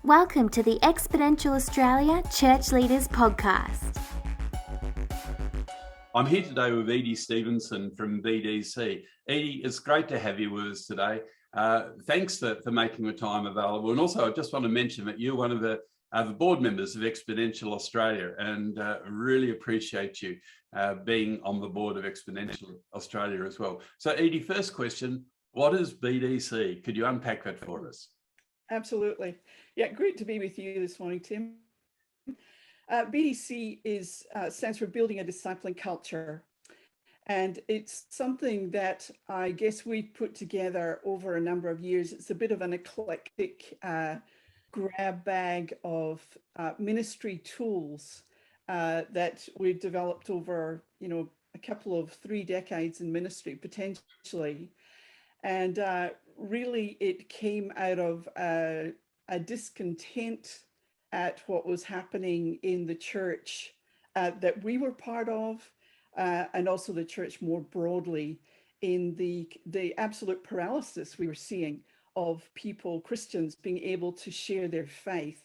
Welcome to the Exponential Australia Church Leaders Podcast. I'm here today with Edi Stephenson from BDC. Edi, it's great to have you with us today. Thanks for making the time available. And also, I just want to mention that you're one of the board members of Exponential Australia, and really appreciate you being on the board of Exponential Australia as well. So, Edi, first question, what is BDC? Could you unpack that for us? Absolutely. Yeah, great to be with you this morning, Tim. BDC stands for Building a Discipling Culture. And it's something that I guess we put together over a number of years. It's a bit of an eclectic grab bag of ministry tools that we've developed over, a couple of 3 decades in ministry, potentially. And really, it came out of a discontent at what was happening in the church that we were part of, and also the church more broadly, in the absolute paralysis we were seeing of people, Christians, being able to share their faith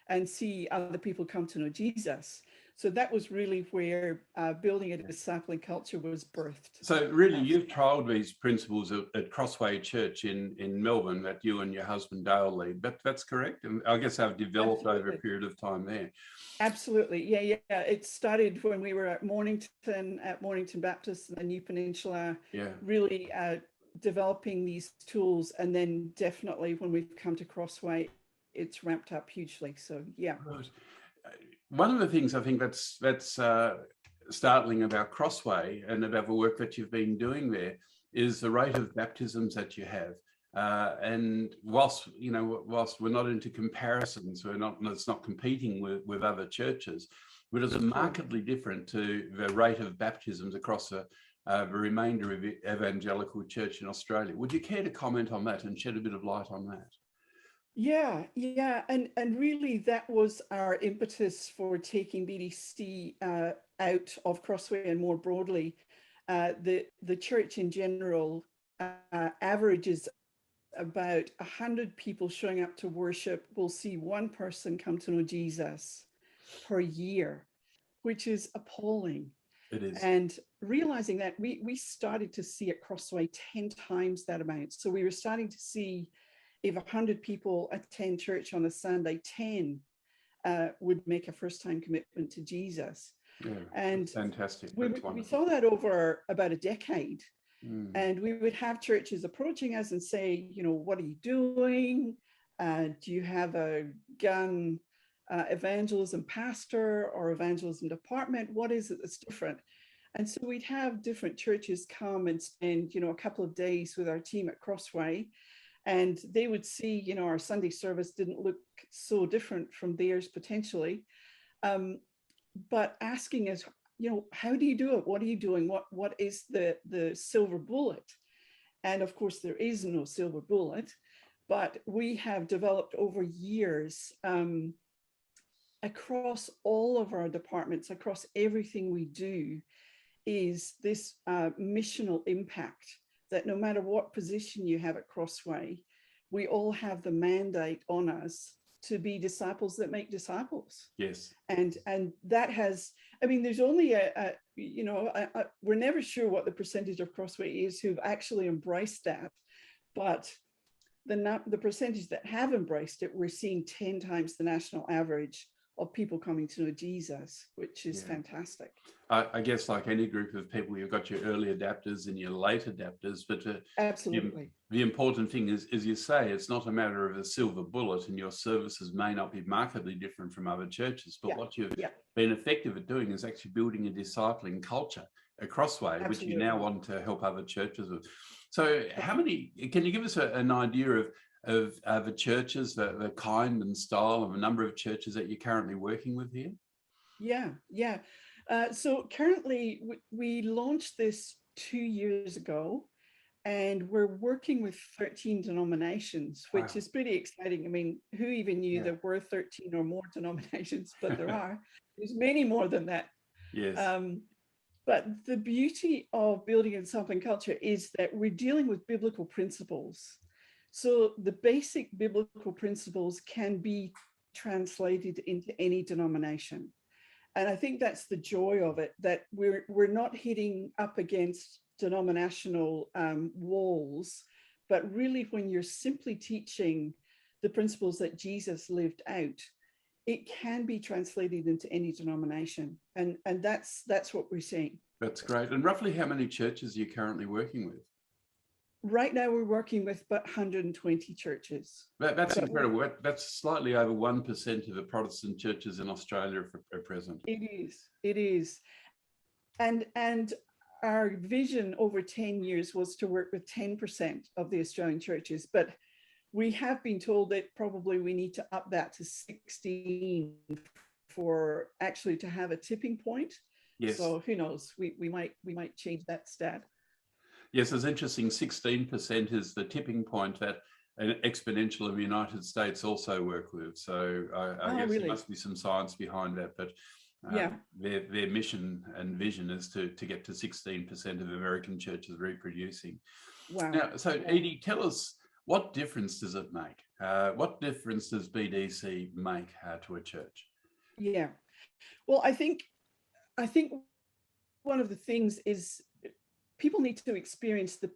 and see other people come to know Jesus. So that was really where building a discipling culture was birthed. So really, you've trialled these principles at Crossway Church in Melbourne that you and your husband Dale lead. That's correct? And I guess they've developed over a period of time there. Absolutely. Yeah. It started when we were at Mornington Baptist in the New Peninsula, really developing these tools. And then definitely when we've come to Crossway, it's ramped up hugely. So, yeah. Right. One of the things I think that's startling about Crossway and about the work that you've been doing there is the rate of baptisms that you have. And whilst we're not into comparisons, it's not competing with other churches, but it's markedly different to the rate of baptisms across the remainder of the evangelical church in Australia. Would you care to comment on that and shed a bit of light on that? Yeah. And really that was our impetus for taking BDC out of Crossway and more broadly. The church in general averages about 100 people showing up to worship. We'll see one person come to know Jesus per year, which is appalling. It is. And realizing that we started to see at Crossway 10 times that amount. So we were starting to see if 100 people attend church on a Sunday, 10 would make a first-time commitment to Jesus. Yeah, and fantastic. We saw that over about a decade. And we would have churches approaching us and say, what are you doing? Do you have a gun evangelism pastor or evangelism department? What is it that's different? And so we'd have different churches come and spend, a couple of days with our team at Crossway. And they would see, our Sunday service didn't look so different from theirs potentially. But asking us, how do you do it? What are you doing? What is the silver bullet? And of course, there is no silver bullet, but we have developed over years across all of our departments, across everything we do, is this missional impact that no matter what position you have at Crossway, we all have the mandate on us to be disciples that make disciples. Yes. And that has, there's only we're never sure what the percentage of Crossway is who've actually embraced that, but the percentage that have embraced it, we're seeing 10 times the national average of people coming to know Jesus, which is fantastic. I guess like any group of people, you've got your early adapters and your late adapters, but absolutely. The important thing is, as you say, it's not a matter of a silver bullet, and your services may not be markedly different from other churches, but what you've been effective at doing is actually building a discipling culture at Crossway, which you now want to help other churches with. So can you give us an idea of the churches, the kind and style of a number of churches that you're currently working with here? Yeah. So currently we launched this 2 years ago, and we're working with 13 denominations, which is pretty exciting. Who even knew there were 13 or more denominations, but there are. There's many more than that. Yes. But the beauty of building a discipling culture is that we're dealing with biblical principles. So the basic biblical principles can be translated into any denomination. And I think that's the joy of it, that we're not hitting up against denominational walls, but really when you're simply teaching the principles that Jesus lived out, it can be translated into any denomination. And that's what we're seeing. That's great. And roughly how many churches are you currently working with? Right now, we're working with about 120 churches. That's incredible. That's slightly over 1% of the Protestant churches in Australia at present. It is. And our vision over 10 years was to work with 10% of the Australian churches, but we have been told that probably we need to up that to 16 for actually to have a tipping point. Yes. So who knows? We might change that stat. Yes, it's interesting. 16% is the tipping point that an exponential of the United States also work with. So I guess really? There must be some science behind that. But their mission and vision is to get to 16% of American churches reproducing. Wow. Now, so Edi, tell us, what difference does it make? What difference does BDC make to a church? Yeah. Well, I think one of the things is people need to experience the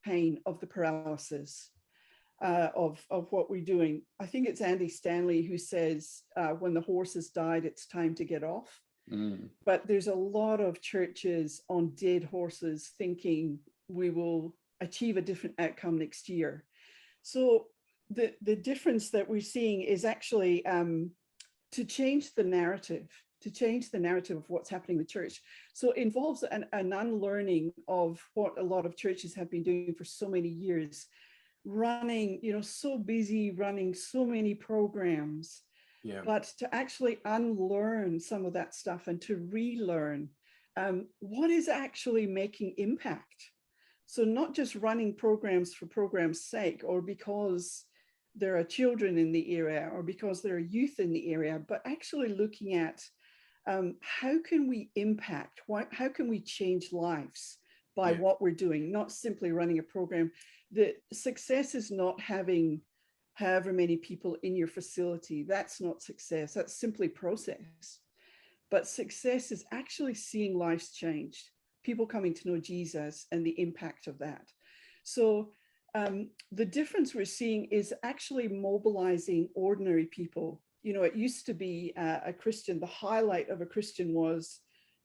pain of the paralysis of what we're doing. I think it's Andy Stanley who says, when the horse has died, it's time to get off. But there's a lot of churches on dead horses thinking we will achieve a different outcome next year. So the difference that we're seeing is actually to change the narrative of what's happening in the church. So it involves an unlearning of what a lot of churches have been doing for so many years, running, so busy, running so many programs, but to actually unlearn some of that stuff and to relearn what is actually making impact. So not just running programs for program's sake, or because there are children in the area, or because there are youth in the area, but actually looking at how can we impact, how can we change lives by what we're doing, not simply running a program. The success is not having however many people in your facility. That's not success. That's simply process. But success is actually seeing lives changed, people coming to know Jesus and the impact of that. So the difference we're seeing is actually mobilizing ordinary people. It used to be a Christian, the highlight of a Christian was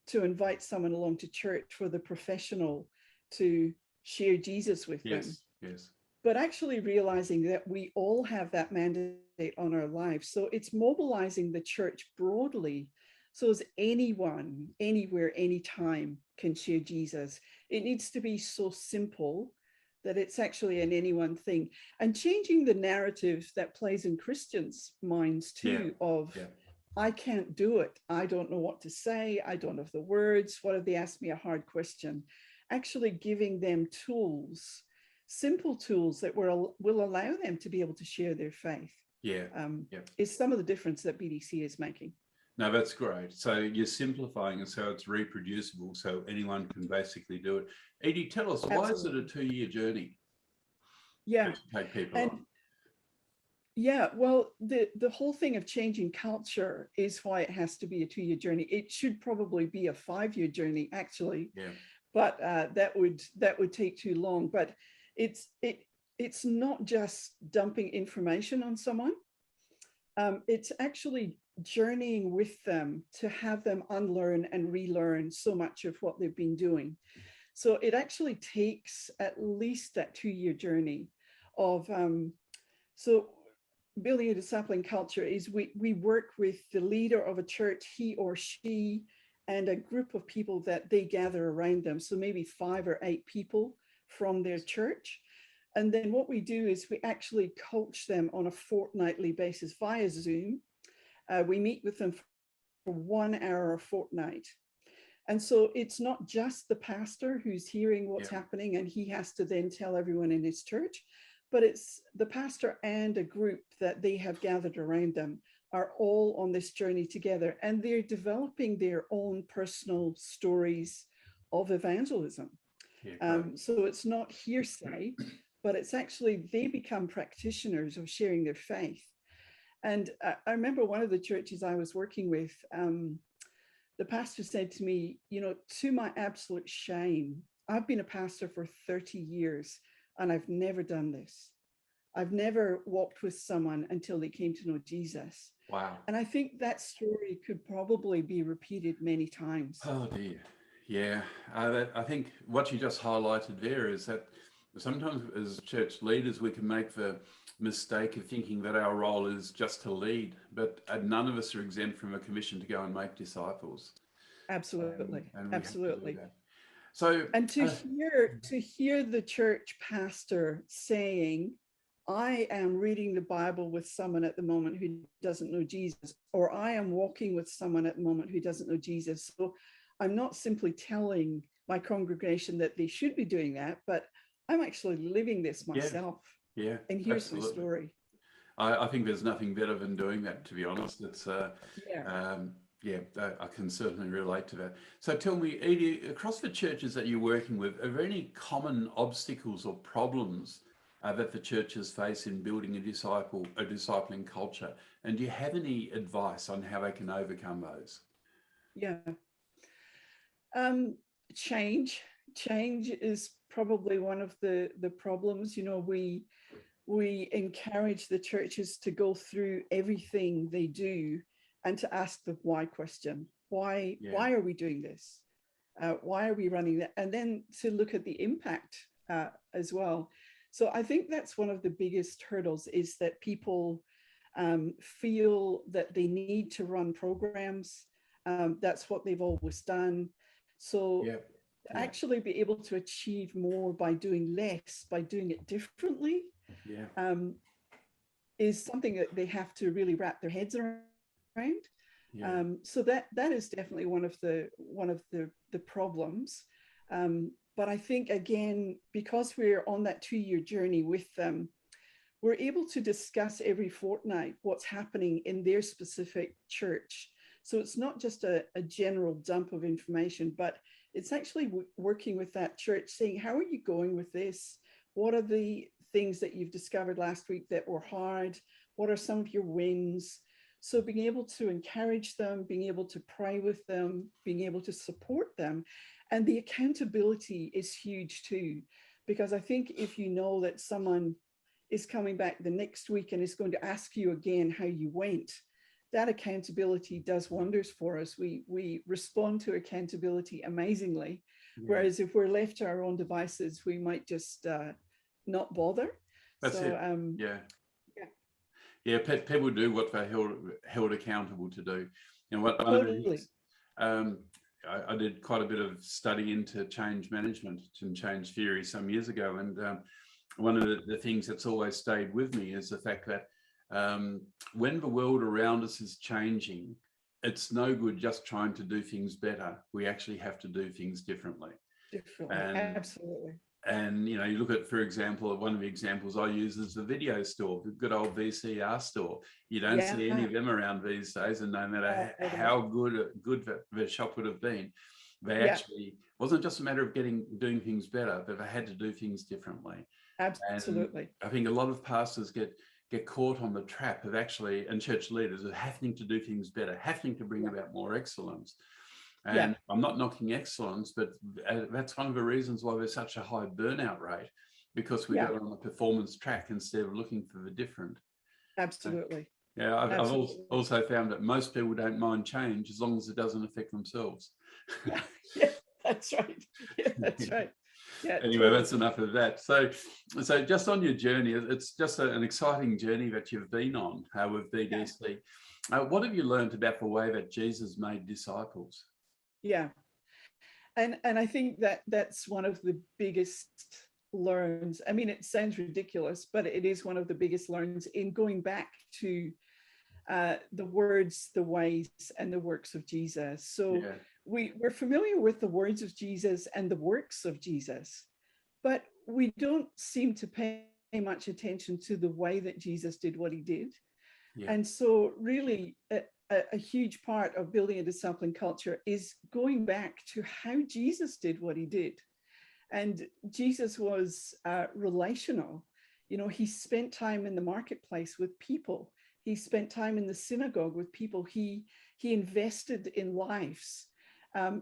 to invite someone along to church for the professional to share Jesus with them. Yes. But actually realizing that we all have that mandate on our lives. So it's mobilizing the church broadly. So as anyone, anywhere, anytime can share Jesus. It needs to be so simple that it's actually an anyone thing, and changing the narrative that plays in Christians' minds too I can't do it. I don't know what to say. I don't have the words. What if they ask me a hard question? Actually giving them tools, simple tools that will allow them to be able to share their faith. Is some of the difference that BDC is making. No, that's great. So you're simplifying it so it's reproducible, so anyone can basically do it. Edi, tell us, why is it a 2-year journey? To take people on? Well, the whole thing of changing culture is why it has to be a 2-year journey. It should probably be a 5-year journey, actually. But that would take too long. But it's not just dumping information on someone. It's actually journeying with them to have them unlearn and relearn so much of what they've been doing. So it actually takes at least that 2-year journey of, so building a discipling culture is we work with the leader of a church, he or she, and a group of people that they gather around them. So maybe 5 or 8 people from their church. And then what we do is we actually coach them on a fortnightly basis via Zoom. We meet with them for 1 hour a fortnight. And so it's not just the pastor who's hearing what's happening and he has to then tell everyone in his church, but it's the pastor and a group that they have gathered around them are all on this journey together, and they're developing their own personal stories of evangelism. So it's not hearsay, but it's actually they become practitioners of sharing their faith. And I remember one of the churches I was working with, the pastor said to me, to my absolute shame, I've been a pastor for 30 years and I've never done this. I've never walked with someone until they came to know Jesus. Wow. And I think that story could probably be repeated many times. Oh dear. Yeah. I think what you just highlighted there is that sometimes as church leaders, we can make the mistake of thinking that our role is just to lead, but none of us are exempt from a commission to go and make disciples. Absolutely. And we Absolutely. have to do that. So, and to hear the church pastor saying, I am reading the Bible with someone at the moment who doesn't know Jesus, or I am walking with someone at the moment who doesn't know Jesus. So I'm not simply telling my congregation that they should be doing that, but I'm actually living this myself. Yeah. And here's absolutely. my story. I think there's nothing better than doing that, to be honest. It's I can certainly relate to that. So tell me, Edi, across the churches that you're working with, are there any common obstacles or problems that the churches face in building a discipling culture? And do you have any advice on how they can overcome those? Yeah. Change is probably one of the problems. We encourage the churches to go through everything they do and to ask the why question. Why are we doing this? Why are we running that? And then to look at the impact as well. So I think that's one of the biggest hurdles, is that people feel that they need to run programs. That's what they've always done. So actually be able to achieve more by doing less, by doing it differently, is something that they have to really wrap their heads around. So that is definitely one of the problems. But I think, again, because we're on that 2-year journey with them, we're able to discuss every fortnight what's happening in their specific church. So it's not just a general dump of information, but it's actually working with that church, saying, how are you going with this? What are the things that you've discovered last week that were hard? What are some of your wins? So being able to encourage them, being able to pray with them, being able to support them. And the accountability is huge too, because I think if you know that someone is coming back the next week and is going to ask you again how you went, that accountability does wonders for us. We respond to accountability amazingly. Whereas if we're left to our own devices, we might just not bother. That's it. People do what they're held accountable to do. And one of the things, I did quite a bit of study into change management and change theory some years ago. And one of the things that's always stayed with me is the fact that when the world around us is changing, it's no good just trying to do things better. We actually have to do things differently. Absolutely. And, you look at, for example, one of the examples I use is the video store, the good old VCR store. You don't see any of them around these days, and no matter how good the shop would have been, they actually wasn't just a matter of doing things better, but they had to do things differently. Absolutely. And I think a lot of pastors get caught on the trap of actually, and church leaders, of having to do things better, having to bring about more excellence. And I'm not knocking excellence, but that's one of the reasons why there's such a high burnout rate, because we go on the performance track instead of looking for the different. Absolutely. I've also found that most people don't mind change as long as it doesn't affect themselves. That's right. That's right. Anyway, that's enough of that. So just on your journey, it's just an exciting journey that you've been on with BDC. What have you learned about the way that Jesus made disciples? And I think that's one of the biggest learns. I mean, it sounds ridiculous, but it is one of the biggest learns in going back to the words, the ways, and the works of Jesus. So we're familiar with the words of Jesus and the works of Jesus, but we don't seem to pay much attention to the way that Jesus did what he did. And so really a huge part of building a discipling culture is going back to how Jesus did what he did. And Jesus was relational. He spent time in the marketplace with people. He spent time in the synagogue with people. He invested in lives.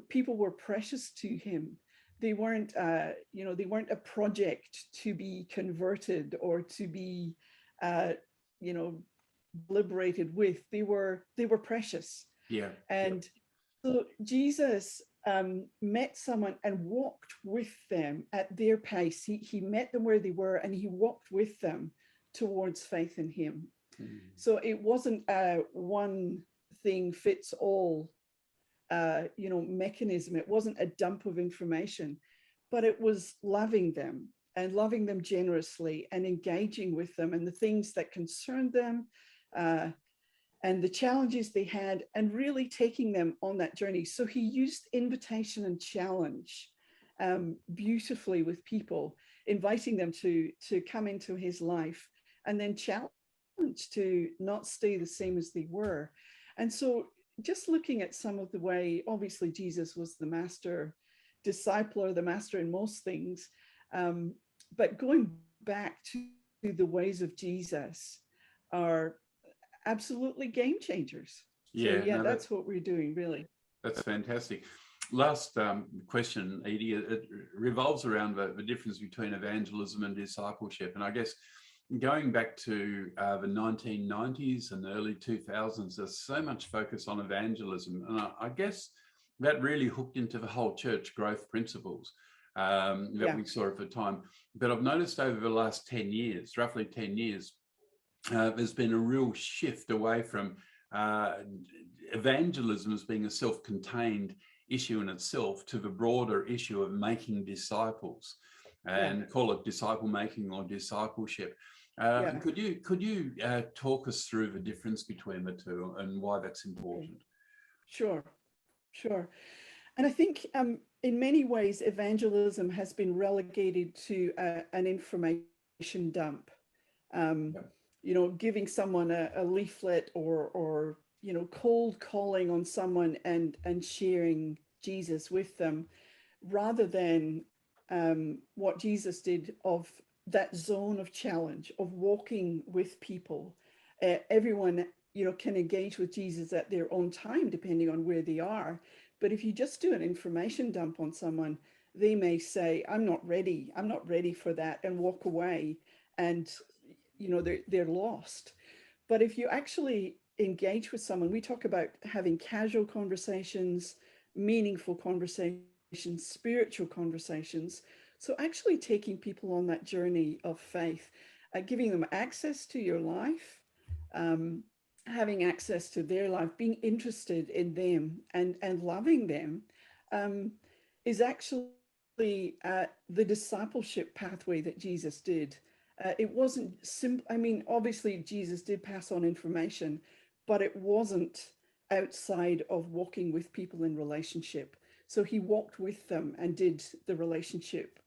People were precious to him. They weren't, they weren't a project to be converted or to be, liberated with. They were precious. Yeah. And so Jesus met someone and walked with them at their pace. He met them where they were, and he walked with them towards faith in him. So it wasn't a one thing fits all, mechanism. It wasn't a dump of information, but it was loving them and loving them generously and engaging with them and the things that concerned them, and the challenges they had, and really taking them on that journey. So he used invitation and challenge beautifully with people, inviting them to come into his life, and then challenge to not stay the same as they were. And so just looking at some of the way, obviously Jesus was the master discipler, the master in most things, but going back to the ways of Jesus are absolutely game changers. Yeah, so that's what we're doing, really. That's fantastic. Last question, Edi, it revolves around the difference between evangelism and discipleship. And I guess going back to the 1990s and early 2000s, there's so much focus on evangelism. And I guess that really hooked into the whole church growth principles that we saw at the time. But I've noticed over the last 10 years, roughly 10 years, there's been a real shift away from evangelism as being a self-contained issue in itself to the broader issue of making disciples, and call it disciple making or discipleship. Could you talk us through the difference between the two and why that's important? Sure. And I think in many ways, evangelism has been relegated to an information dump. Giving someone a leaflet or cold calling on someone and sharing Jesus with them, rather than what Jesus did of that zone of challenge, of walking with people. Everyone, can engage with Jesus at their own time, depending on where they are. But if you just do an information dump on someone, they may say, I'm not ready for that, and walk away, and they're lost. But if you actually engage with someone, we talk about having casual conversations, meaningful conversations, spiritual conversations. So actually taking people on that journey of faith, giving them access to your life, having access to their life, being interested in them and loving them, is actually the discipleship pathway that Jesus did. It wasn't simple. I mean, obviously Jesus did pass on information, but it wasn't outside of walking with people in relationship. So he walked with them and did the relationship,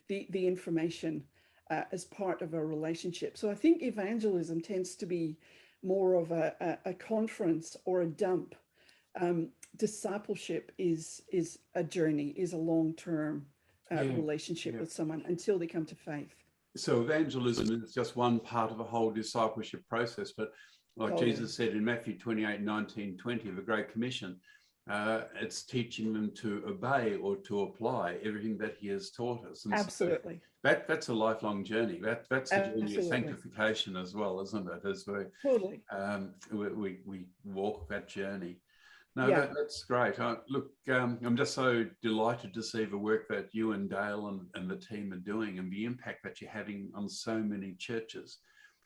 the information as part of a relationship. So I think evangelism tends to be more of a conference or a dump. Discipleship is a journey, is a long-term relationship with someone until they come to faith. So evangelism is just one part of the whole discipleship process, but like Jesus said in Matthew 28, 19, 20, the Great Commission, it's teaching them to obey or to apply everything that he has taught us. And absolutely. So that's a lifelong journey. That's a journey of sanctification as well, isn't it? As we walk that journey. No, that's great. Look, I'm just so delighted to see the work that you and Dale and the team are doing, and the impact that you're having on so many churches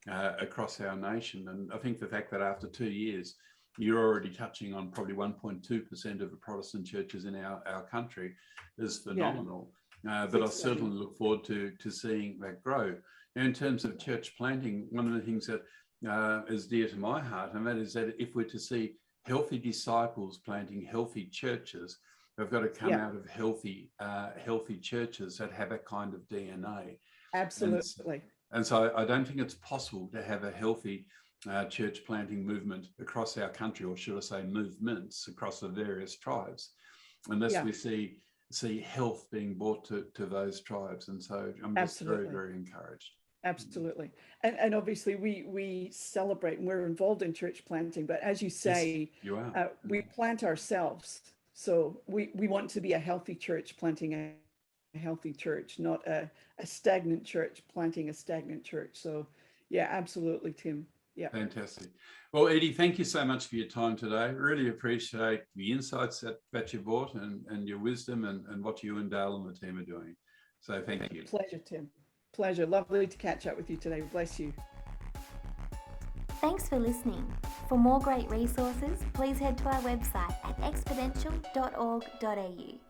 across our nation. And I think the fact that after 2 years, you're already touching on probably 1.2% of the Protestant churches in our country is phenomenal. But I certainly look forward to seeing that grow. Now, in terms of church planting, one of the things that is dear to my heart, and that is that if we're to see healthy disciples planting healthy churches, they've got to come out of healthy churches that have that kind of DNA. Absolutely. And so I don't think it's possible to have a healthy church planting movement across our country, or should I say movements across the various tribes, unless we see health being brought to those tribes. And so I'm just very, very encouraged. Absolutely. And obviously we celebrate and we're involved in church planting, but as you say, Yes, you are. we plant ourselves. So we want to be a healthy church planting a healthy church, not a stagnant church planting a stagnant church. So yeah, absolutely, Tim. Yeah. Fantastic. Well, Edi, thank you so much for your time today. Really appreciate the insights that you brought and your wisdom and what you and Dale and the team are doing. So thank you. Pleasure, Tim. Pleasure. Lovely to catch up with you today. Bless you. Thanks for listening. For more great resources, please head to our website at exponential.org.au.